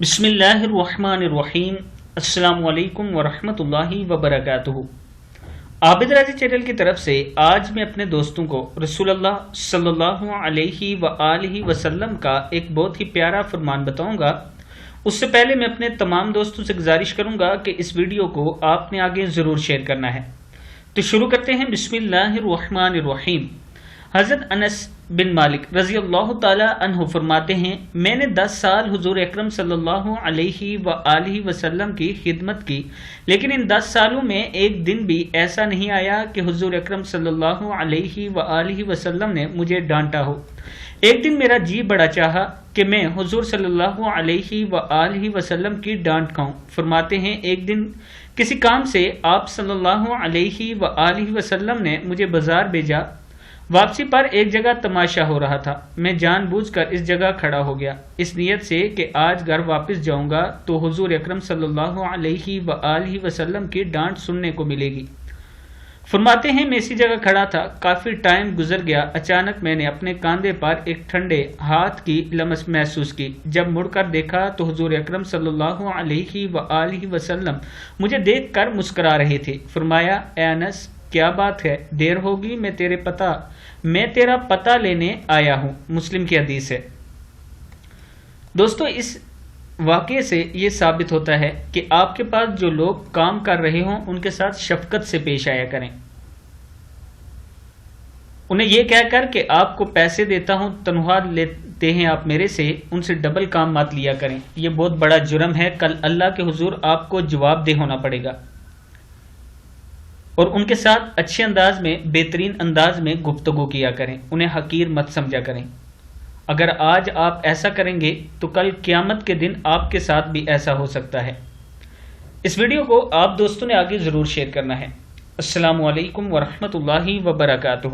بسم اللہ الرحمن الرحیم۔ السلام علیکم ورحمۃ اللہ وبرکاتہ۔ عابد راضی چینل کی طرف سے آج میں اپنے دوستوں کو رسول اللہ صلی اللہ علیہ وآلہ وسلم کا ایک بہت ہی پیارا فرمان بتاؤں گا۔ اس سے پہلے میں اپنے تمام دوستوں سے گزارش کروں گا کہ اس ویڈیو کو آپ نے آگے ضرور شیئر کرنا ہے۔ تو شروع کرتے ہیں۔ بسم اللہ الرحمن الرحیم۔ حضرت انس بن مالک رضی اللہ تعالی عنہ فرماتے ہیں، میں نے 10 سال حضور اکرم صلی اللہ علیہ وآلہ وسلم کی خدمت کی، لیکن ان 10 سالوں میں ایک دن بھی ایسا نہیں آیا کہ حضور اکرم صلی اللہ علیہ وآلہ وسلم نے مجھے ڈانٹا ہو۔ ایک دن میرا جی بڑا چاہا کہ میں حضور صلی اللہ علیہ وآلہ وسلم کی ڈانٹ کھاؤں۔ فرماتے ہیں، ایک دن کسی کام سے آپ صلی اللہ علیہ وآلہ وسلم نے مجھے بازار بھیجا۔ واپسی پر ایک جگہ تماشا ہو رہا تھا، میں جان بوجھ کر اس جگہ کھڑا ہو گیا، اس نیت سے کہ آج گھر واپس جاؤں گا تو حضور اکرم صلی اللہ علیہ وآلہ وسلم کی ڈانٹ سننے کو ملے گی۔ فرماتے ہیں، میں اسی جگہ کھڑا تھا، کافی ٹائم گزر گیا، اچانک میں نے اپنے کاندھے پر ایک ٹھنڈے ہاتھ کی لمس محسوس کی۔ جب مڑ کر دیکھا تو حضور اکرم صلی اللہ علیہ وآلہ وسلم مجھے دیکھ کر مسکرا رہے تھے۔ فرمایا، اے انس، کیا بات ہے؟ دیر ہوگی، میں تیرا پتہ لینے آیا ہوں۔ مسلم کی حدیث ہے۔ دوستو، اس واقعے سے یہ ثابت ہوتا ہے کہ آپ کے پاس جو لوگ کام کر رہے ہوں ان کے ساتھ شفقت سے پیش آیا کریں۔ انہیں یہ کہہ کر کہ آپ کو پیسے دیتا ہوں، تنخواہ لیتے ہیں آپ میرے سے، ان سے ڈبل کام مت لیا کریں۔ یہ بہت بڑا جرم ہے، کل اللہ کے حضور آپ کو جواب دہ ہونا پڑے گا۔ اور ان کے ساتھ اچھے انداز میں، بہترین انداز میں گفتگو کیا کریں، انہیں حقیر مت سمجھا کریں۔ اگر آج آپ ایسا کریں گے تو کل قیامت کے دن آپ کے ساتھ بھی ایسا ہو سکتا ہے۔ اس ویڈیو کو آپ دوستوں نے آگے ضرور شیئر کرنا ہے۔ السلام علیکم ورحمۃ اللہ وبرکاتہ۔